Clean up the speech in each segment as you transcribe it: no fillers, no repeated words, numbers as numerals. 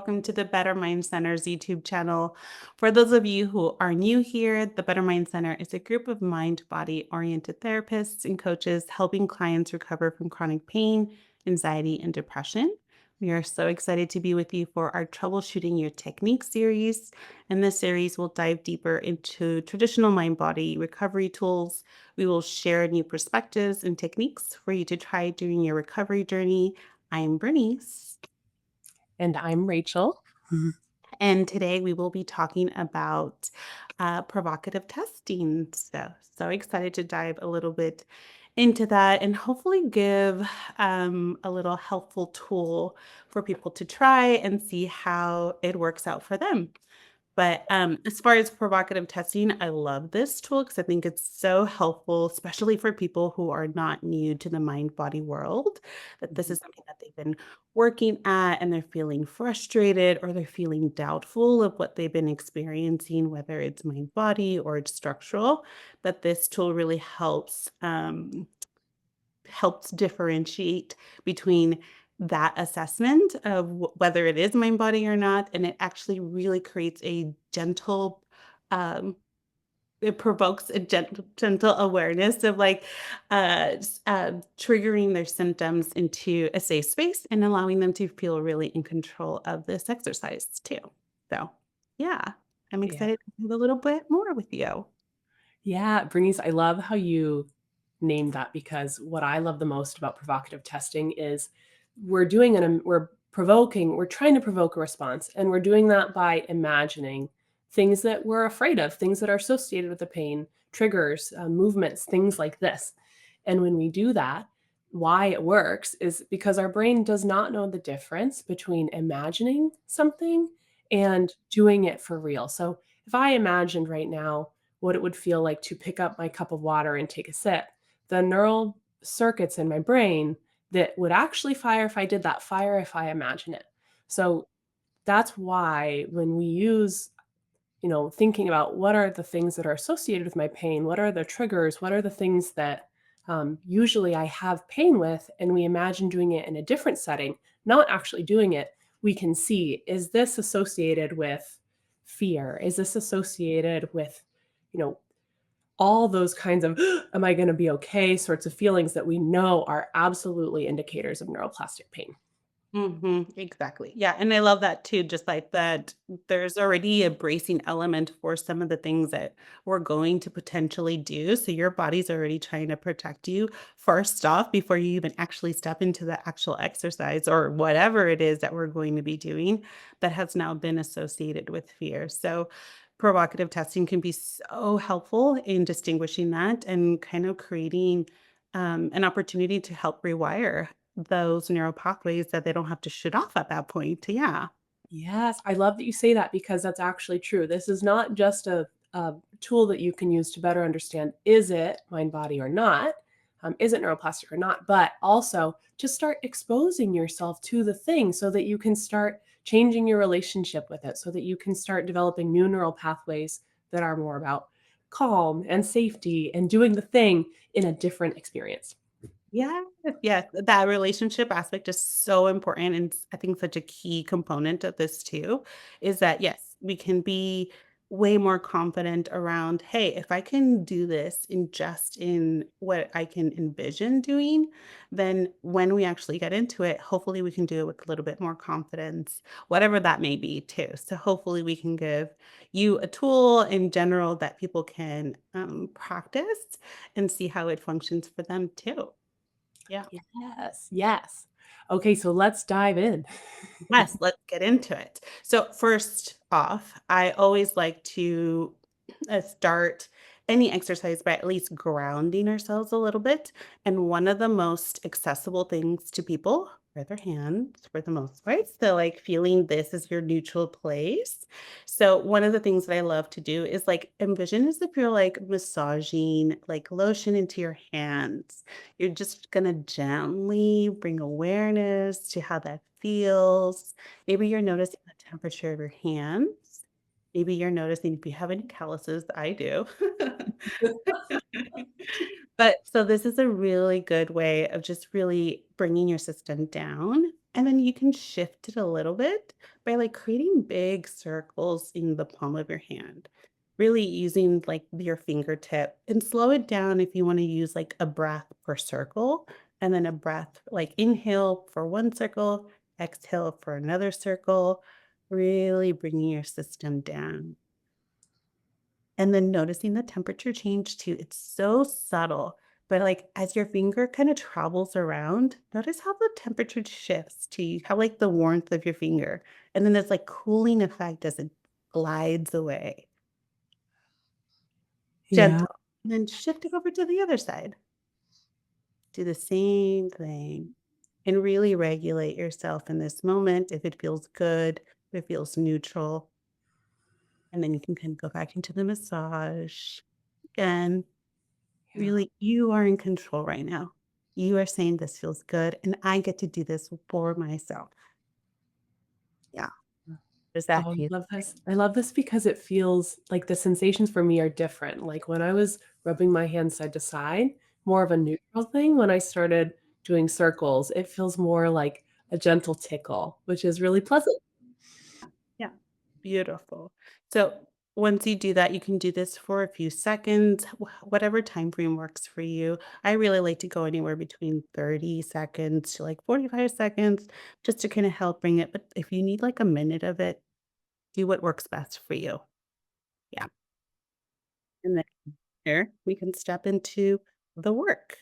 welcome to the Better Mind Center's YouTube channel. For those of you who are new here, the Better Mind Center is a group of mind body oriented therapists and coaches helping clients recover from chronic pain, anxiety, and depression. We are so excited to be with you for our Troubleshooting Your Technique series. In this series, we'll dive deeper into traditional mind body recovery tools. We will share new perspectives and techniques for you to try during your recovery journey. I'm Bernice. And I'm Rachel. Mhm. And today we will be talking about provocative testing. So excited to dive a little bit into that and hopefully give a little helpful tool for people to try and see how it works out for them. But, as far as provocative testing, I love this tool because I think it's so helpful, especially for people who are not new to the mind body world, that this Mhm. is something that they've been working at and they're feeling frustrated or they're feeling doubtful of what they've been experiencing, whether it's mind body or it's structural, that this tool really helps differentiate between that assessment of whether it is mind body or not, and it actually really creates a gentle, um, it provokes a gentle awareness of like triggering their symptoms into a safe space and allowing them to feel really in control of this exercise too. So, yeah, I'm Yeah. excited to do a little bit more with you. Yeah, Bernice, I love how you named that because what I love the most about provocative testing is we're trying to provoke a response, and we're doing that by imagining things that we're afraid of, things that are associated with the pain, triggers, movements, things like this. And when we do that, why it works is because our brain does not know the difference between imagining something and doing it for real. So if I imagined right now what it would feel like to pick up my cup of water and take a sip, the neural circuits in my brain that would actually fire if I did that fire if I imagine it. So that's why when we use, thinking about what are the things that are associated with my pain, what are the triggers, what are the things that usually I have pain with, and we imagine doing it in a different setting, not actually doing it, we can see, is this associated with fear? Is this associated with, you know, all those kinds of am I going to be okay sorts of feelings that we know are absolutely indicators of neuroplastic pain. Exactly. Yeah, and I love that too, just like that there's already a bracing element for some of the things that we're going to potentially do. So your body's already trying to protect you first off before you even actually step into the actual exercise or whatever it is that we're going to be doing that has now been associated with fear. So provocative testing can be so helpful in distinguishing that and kind of creating an opportunity to help rewire those neural pathways that they don't have to shut off at that point, yeah. Yes, I love that you say that because that's actually true. This is not just a tool that you can use to better understand is it mind body or not, is it neuroplastic or not, but also just start exposing yourself to the thing so that you can start changing your relationship with it, so that you can start developing new neural pathways that are more about calm and safety and doing the thing in a different experience. Yes, yes, that relationship aspect is so important, and I think such a key component of this too, is that, yes, we can be way more confident around, "Hey, if I can do this in what I can envision doing, then when we actually get into it, hopefully we can do it with a little bit more confidence," whatever that may be too. So hopefully we can give you a tool in general that people can, practice and see how it functions for them too. Yeah. Yes, yes. Okay, so let's dive in. Yes, let's get into it. So first off, I always like to start any exercise by at least grounding ourselves a little bit. And one of the most accessible things to people are their hands for the most part. So like feeling this is your neutral place. So one of the things that I love to do is like envision as if you're like massaging like lotion into your hands. You're just gonna gently bring awareness to how that feels. Maybe you're noticing the temperature of your hands. Maybe you're noticing if you have any calluses, I do. But so this is a really good way of just really bringing your system down. And then you can shift it a little bit by like creating big circles in the palm of your hand. Really using like your fingertip and slow it down if you want to use like a breath per circle and then a breath like inhale for one circle, exhale for another circle, really bringing your system down. And then noticing the temperature change too. It's so subtle, but like as your finger kind of travels around, notice how the temperature shifts to you, how like the warmth of your finger. And then there's like cooling effect as it glides away. Yeah. Gentle. And then shift it over to the other side. Do the same thing and really regulate yourself in this moment if it feels good, if it feels neutral. And then you can kind of go back into the massage again. Yeah. Really, you are in control right now. You are saying this feels good, and I get to do this for myself. Yeah. Does that Oh, I feel love right? this. I love this because it feels like the sensations for me are different. Like when I was rubbing my hands side to side, more of a neutral thing. When I started doing circles, it feels more like a gentle tickle, which is really pleasant. Yeah. Beautiful. So once you do that, you can do this for a few seconds, whatever time frame works for you. I really like to go anywhere between 30 seconds to like 45 seconds just to kind of help bring it. But if you need like a minute of it, do what works best for you. Yeah. And then here we can step into the work.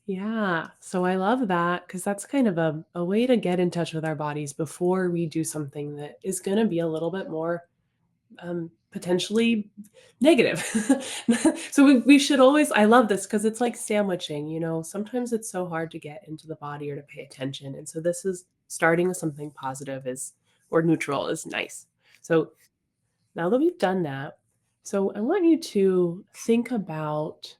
Yeah. So I love that because that's kind of a way to get in touch with our bodies before we do something that is going to be a little bit more potentially negative. So we should always, I love this because it's like sandwiching, you know, sometimes it's so hard to get into the body or to pay attention. And so this is starting with something positive is or neutral is nice. So now that we've done that, so I want you to think about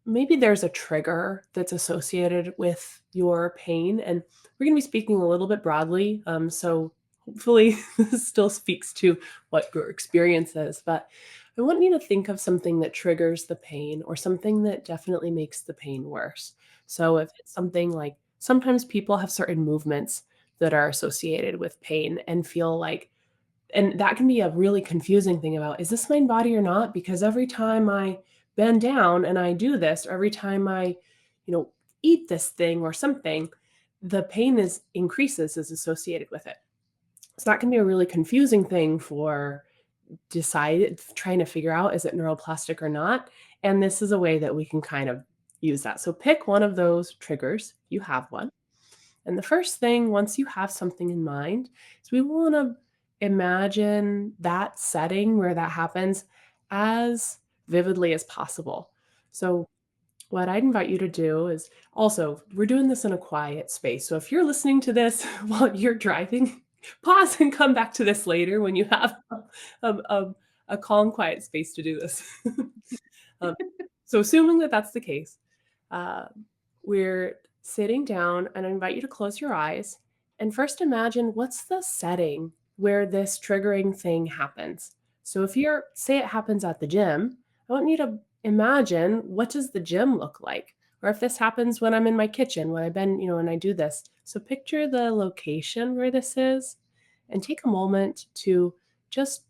maybe there's a trigger that's associated with your pain, and we're going to be speaking a little bit broadly. So hopefully, this still speaks to what your experience is. But I want you to think of something that triggers the pain or something that definitely makes the pain worse. So if it's something like sometimes people have certain movements that are associated with pain and feel like and that can be a really confusing thing about, is this mind body or not? Because every time I bend down and I do this, or every time I, you know, eat this thing or something, the pain is increases is associated with it. So that can be a really confusing thing for trying to figure out is it neuroplastic or not. And this is a way that we can kind of use that. So pick one of those triggers. You have one and the first thing, once you have something in mind, is we want to imagine that setting where that happens as vividly as possible. So, what I'd invite you to do is also, we're doing this in a quiet space. So, if you're listening to this while you're driving, pause and come back to this later when you have a calm, quiet space to do this. Um, so assuming that that's the case, uh, we're sitting down and I invite you to close your eyes and first imagine what's the setting where this triggering thing happens. So if you're say it happens at the gym, I want you to imagine what does the gym look like? Or if this happens when I'm in my kitchen, when I've been, you know, and I do this. So picture the location where this is and take a moment to just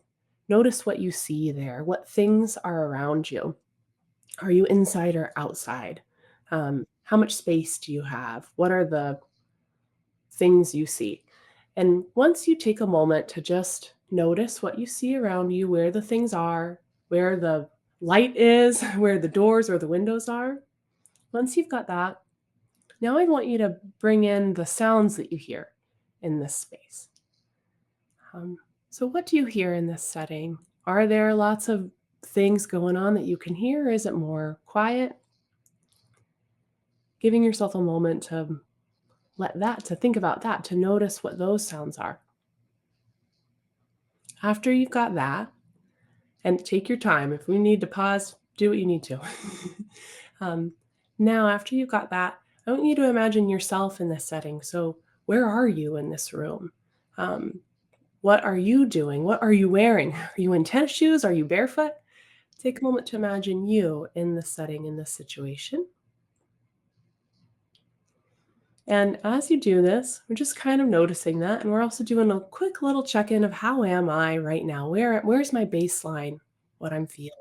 notice what you see there, what things are around you. Are you inside or outside? How much space do you have? What are the things you see? And once you take a moment to just notice what you see around you, where the things are, where the light is, where the doors or the windows are, once you've got that, now I want you to bring in the sounds that you hear in this space. Um, so, what do you hear in this setting? Are there lots of things going on that you can hear? Is it more quiet? Giving yourself a moment to to think about that, to notice what those sounds are. After you've got that, and take your time. If we need to pause, do what you need to. um, now, after you've got that, I want you to imagine yourself in this setting. So, where are you in this room? Um, what are you doing? What are you wearing? Are you in tennis shoes? Are you barefoot? Take a moment to imagine you in this setting, in this situation. And as you do this, we're just kind of noticing that. And we're also doing a quick little check in of how am I right now? Where's my baseline, what I'm feeling?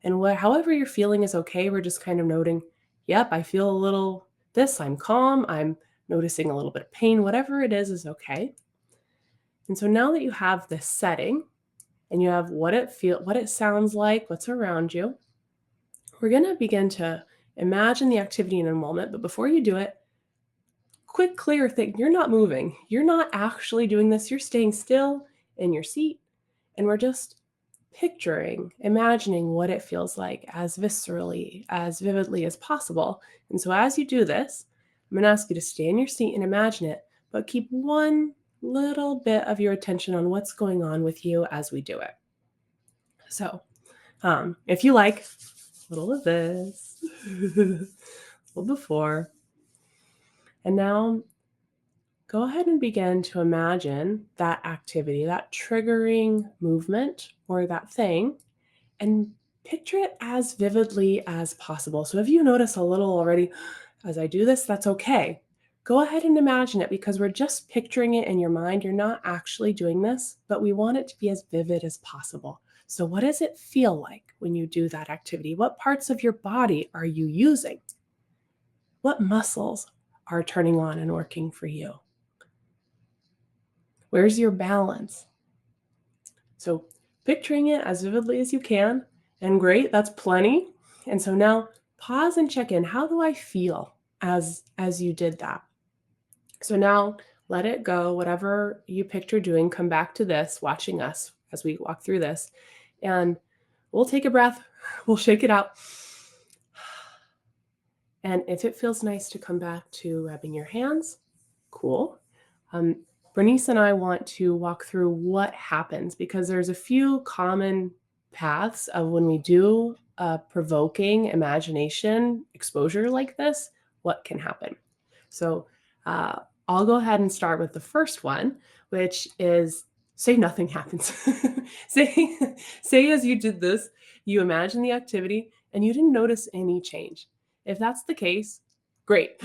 And however you're feeling is okay. We're just kind of noting, yep, I feel a little this, I'm calm, I'm noticing a little bit of pain, whatever it is okay. And so now that you have this setting and you have what it sounds like, what's around you, we're going to begin to imagine the activity in a moment. But before you do it, quick, clear thing. You're not moving. You're not actually doing this. You're staying still in your seat. And we're just picturing, imagining what it feels like as viscerally, as vividly as possible. And so as you do this, I'm going to ask you to stay in your seat and imagine it, but keep one little bit of your attention on what's going on with you as we do it. So, if you like, a little of this, a little before, and now go ahead and begin to imagine that activity, that triggering movement or that thing, and picture it as vividly as possible. So if you notice a little already, as I do this, that's okay. Go ahead and imagine it because we're just picturing it in your mind. You're not actually doing this, but we want it to be as vivid as possible. So, what does it feel like when you do that activity? What parts of your body are you using? What muscles are turning on and working for you? Where's your balance? So picturing it as vividly as you can, and great, that's plenty. And so now pause and check in. How do I feel as you did that? So now let it go. Whatever you picture doing, come back to this, watching us as we walk through this. And we'll take a breath, we'll shake it out. And if it feels nice to come back to rubbing your hands, cool. Um, Bernice and I want to walk through what happens because there's a few common paths of when we do a provoking imagination exposure like this, what can happen. So uh, I'll go ahead and start with the first one, which is say nothing happens. say, say as you did this, you imagine the activity and you didn't notice any change. If that's the case, great.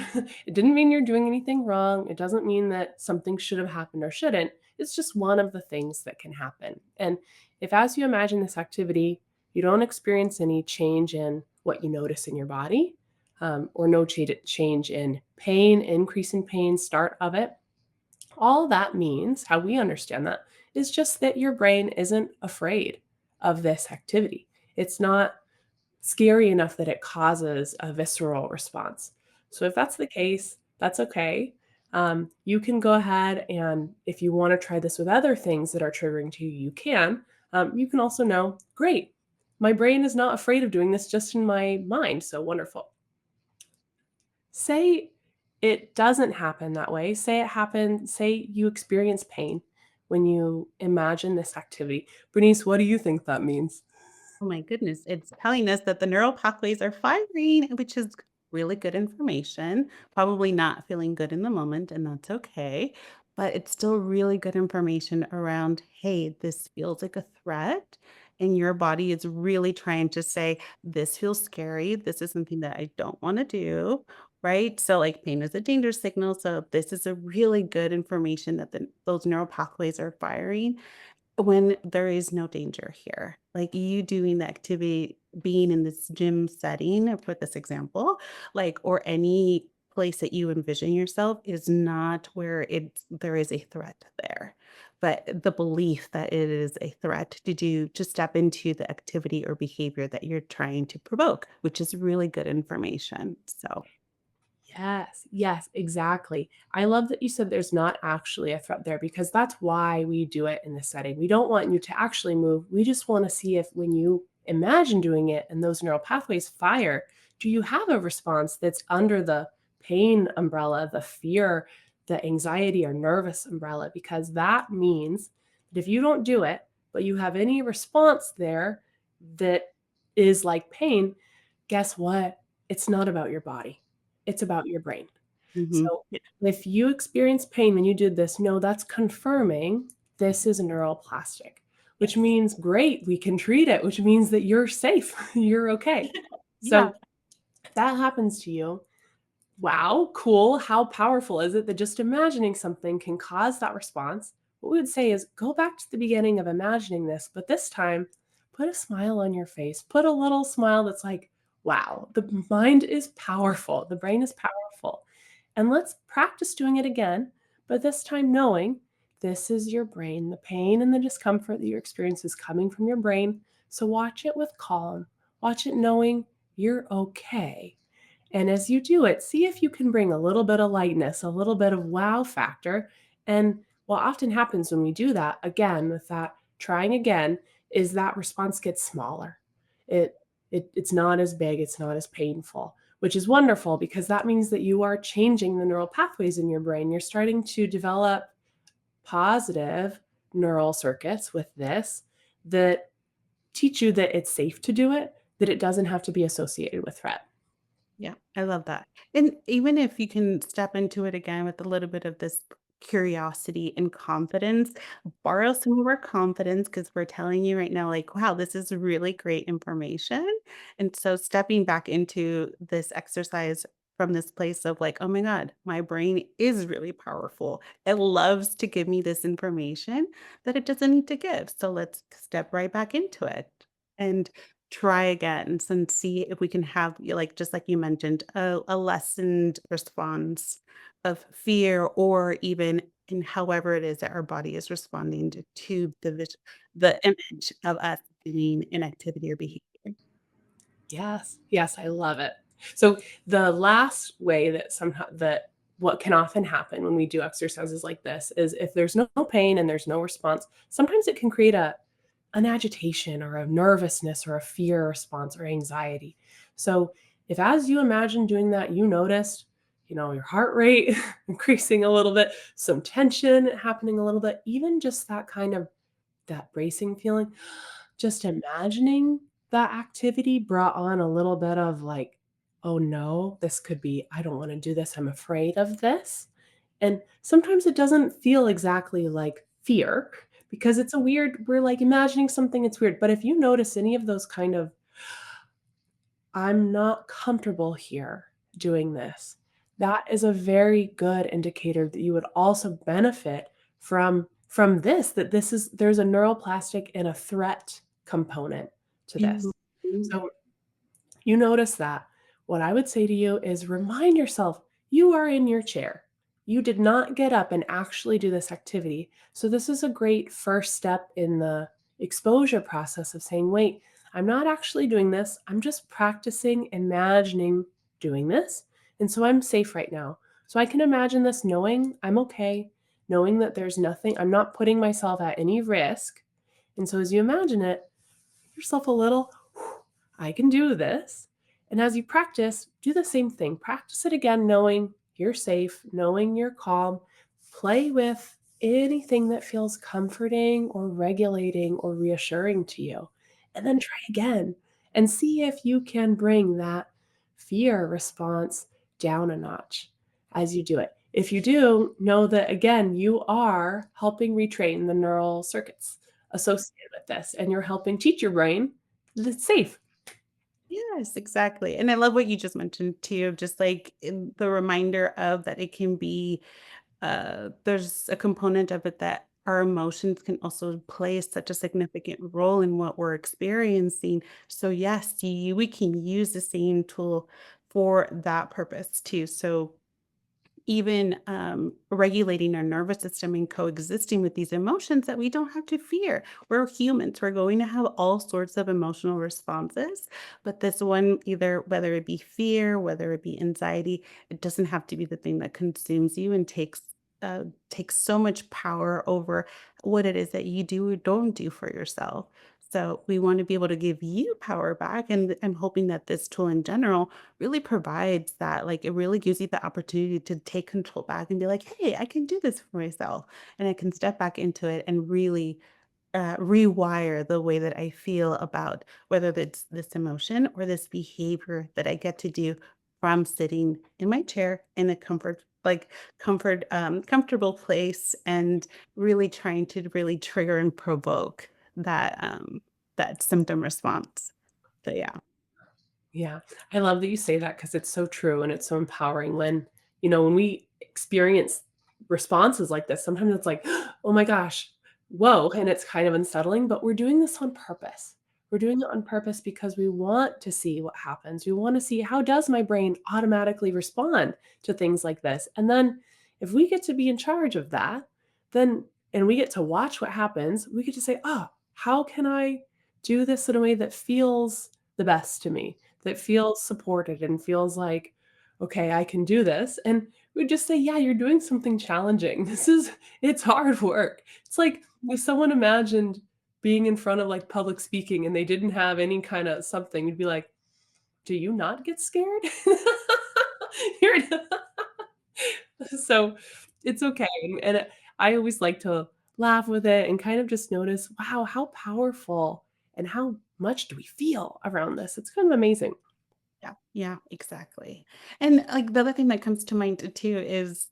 It didn't mean you're doing anything wrong. It doesn't mean that something should have happened or shouldn't. It's just one of the things that can happen. And if, as you imagine this activity, you don't experience any change in what you notice in your body, or no change in pain, increase in pain, start of it, all that means, how we understand that, is just that your brain isn't afraid of this activity. It's not scary enough that it causes a visceral response. So if that's the case, that's okay. You can go ahead and if you want to try this with other things that are triggering to you, you can. You can also know, great, my brain is not afraid of doing this just in my mind. So wonderful. Say it doesn't happen that way. Say it happened, say you experience pain when you imagine this activity. Bernice, what do you think that means? Oh my goodness, it's telling us that the neural pathways are firing, which is really good information. Probably not feeling good in the moment, and that's okay. But it's still really good information around, hey, this feels like a threat. And your body is really trying to say, this feels scary. This is something that I don't want to do. Right. So, like, pain is a danger signal. So, this is a really good information that those neural pathways are firing when there is no danger here, like you doing the activity, being in this gym setting, for this example, like, or any place that you envision yourself is not where there is a threat there. But the belief that it is a threat to step into the activity or behavior that you're trying to provoke, which is really good information. So, Yes, yes, exactly. I love that you said there's not actually a threat there because that's why we do it in this setting. We don't want you to actually move. We just want to see if when you imagine doing it and those neural pathways fire, do you have a response that's under the pain umbrella, the fear, the anxiety or nervous umbrella? Because that means that if you don't do it, but you have any response there that is like pain, guess what? It's not about your body. It's about your brain. mhm, So if you experience pain when you did this, no, that's confirming this is neuroplastic, which yes. means great, we can treat it, which means that you're safe, you're okay. Yeah. So if that happens to you, Wow, cool. How powerful is it that just imagining something can cause that response? What we would say is go back to the beginning of imagining this, but this time put a smile on your face. Put a little smile that's like, wow, the mind is powerful. The brain is powerful. And let's practice doing it again, but this time knowing this is your brain. The pain and the discomfort that you experience is coming from your brain. So watch it with calm. Watch it knowing you're okay. And as you do it, see if you can bring a little bit of lightness, a little bit of wow factor. And what often happens when we do that, again, with that trying again, is that response gets smaller. It, it's not as big, it's not as painful, which is wonderful because that means that you are changing the neural pathways in your brain. You're starting to develop positive neural circuits with this that teach you that it's safe to do it, that it doesn't have to be associated with threat. Yeah, I love that. And even if you can step into it again with a little bit of this curiosity and confidence, borrow some of our confidence because we're telling you right now, like, wow, this is really great information. And so stepping back into this exercise from this place of like, oh my God, my brain is really powerful. It loves to give me this information that it doesn't need to give. So let's step right back into it. And try again and see if we can have, like just like you mentioned, a lessened response of fear or even in however it is that our body is responding to the image of us doing an activity or behavior. Yes, yes, I love it. So the last way that somehow that what can often happen when we do exercises like this is if there's no pain and there's no response, sometimes it can create an agitation or a nervousness or a fear response or anxiety. So if as you imagine doing that, you noticed, your heart rate increasing a little bit, some tension happening a little bit, even just that kind of that bracing feeling, just imagining that activity brought on a little bit of like, "Oh, no, this could be I don't wanna do this, I'm afraid of this." And sometimes it doesn't feel exactly like fear because it's a weird we're, like, imagining something, it's weird, but if you notice any of those kind of I'm not comfortable here doing this. That is a very good indicator that you would also benefit from this, that this is there's a neuroplastic and a threat component to Mhm. this. So you notice that. What I would say to you is remind yourself you are in your chair. You did not get up and actually do this activity. So, this is a great first step in the exposure process of saying, wait, I'm not actually doing this. I'm just practicing imagining doing this. And so I'm safe right now. So I can imagine this knowing I'm okay, knowing that there's nothing, I'm not putting myself at any risk. And so as you imagine it, give yourself a little, I can do this. And as you practice, do the same thing. Practice it again, knowing you're safe, knowing you're calm. Play with anything that feels comforting or regulating or reassuring to you. And then try again and see if you can bring that fear response down a notch as you do it. If you do, know that again, you are helping retrain the neural circuits associated with this, and you're helping teach your brain that it's safe. Yes, exactly. And I love what you just mentioned too, just like in the reminder of that it can be there's a component of it that our emotions can also play such a significant role in what we're experiencing. So yes, we can use the same tool for that purpose too. So even regulating our nervous system and coexisting with these emotions that we don't have to fear. We're humans. We're going to have all sorts of emotional responses. But this one, either whether it be fear, whether it be anxiety, it doesn't have to be the thing that consumes you and takes so much power over what it is that you do or don't do for yourself. So we want to be able to give you power back. And I'm hoping that this tool in general really provides that, like, it really gives you the opportunity to take control back and be like, "Hey, I can do this for myself, and I can step back into it and really, rewire the way that I feel about whether it's this emotion or this behavior that I get to do from sitting in my chair in a comfortable place and really trying to really trigger and provoke that symptom response." So, yeah. Yeah. I love that you say that because it's so true and it's so empowering when, when we experience responses like this, sometimes it's like, "Oh my gosh, whoa," and it's kind of unsettling, but we're doing this on purpose. We're doing it on purpose because we want to see what happens. We wanna see how does my brain automatically respond to things like this? And then if we get to be in charge of that, then and we get to watch what happens, we get to say, "Oh, how can I do this in a way that feels the best to me?" That feels supported and feels like, "Okay, I can do this." And we just say, "Yeah, you're doing something challenging. It's hard work." It's like if someone imagined being in front of, like, public speaking and they didn't have any kinda something, you'd be like, "Do you not get scared?" You're so it's okay, and I always like to laugh with it and kind of just notice, wow, how powerful and how much do we feel around this? It's kind of amazing. Yeah, yeah, exactly. And like the other thing that comes to mind too is,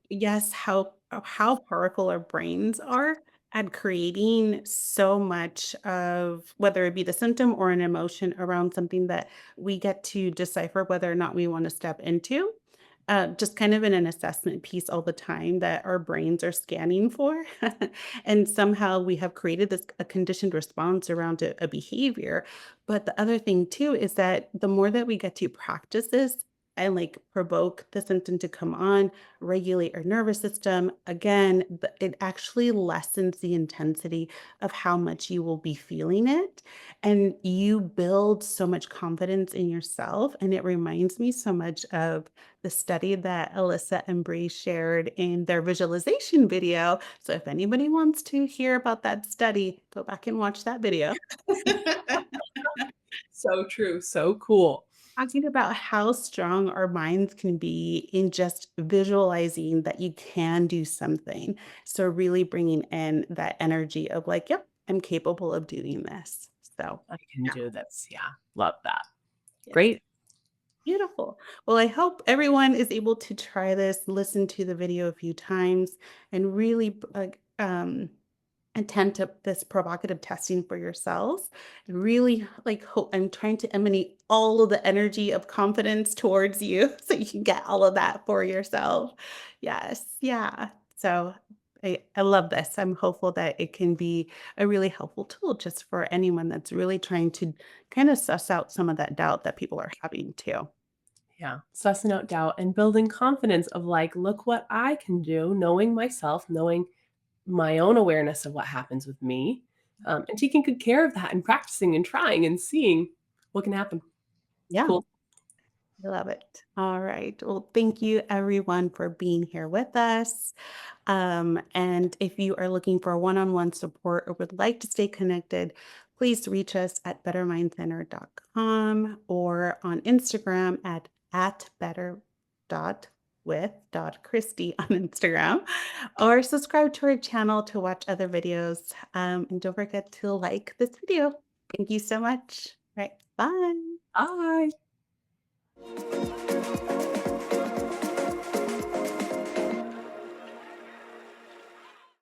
yes, how powerful our brains are at creating so much of whether it be the symptom or an emotion around something that we get to decipher whether or not we want to step into. Just kind of in an assessment piece all the time that our brains are scanning for. And somehow we have created this a conditioned response around a behavior. But the other thing too is that the more that we get to practice this and like provoke the symptom to come on, regulate our nervous system, again, it actually lessens the intensity of how much you will be feeling it. And you build so much confidence in yourself. And it reminds me so much of the study that Alyssa and Bree shared in their visualization video. So if anybody wants to hear about that study, go back and watch that video. So true, so cool. Talking about how strong our minds can be in just visualizing that you can do something. So really bringing in that energy of like, yep, I'm capable of doing this. So I can yeah, do this, yeah, love that. yes. Great. Beautiful. Well, I hope everyone is able to try this, listen to the video a few times, and really attend to this provocative testing for yourselves. And really, like, hope I'm trying to emanate all of the energy of confidence towards you so you can get all of that for yourself. Yes. Yeah. So I love this. I'm hopeful that it can be a really helpful tool just for anyone that's really trying to kind of suss out some of that doubt that people are having too. Yeah, sussing out doubt and building confidence of like, look what I can do, knowing myself, knowing my own awareness of what happens with me, and taking good care of that and practicing and trying and seeing what can happen. Yeah. Cool. I love it. All right. Well, thank you everyone for being here with us. And if you are looking for one-on-one support or would like to stay connected, please reach us at bettermindcenter.com or on Instagram at better.with.christy on Instagram, or subscribe to our channel to watch other videos. And don't forget to like this video. Thank you so much. All right. Bye. Bye.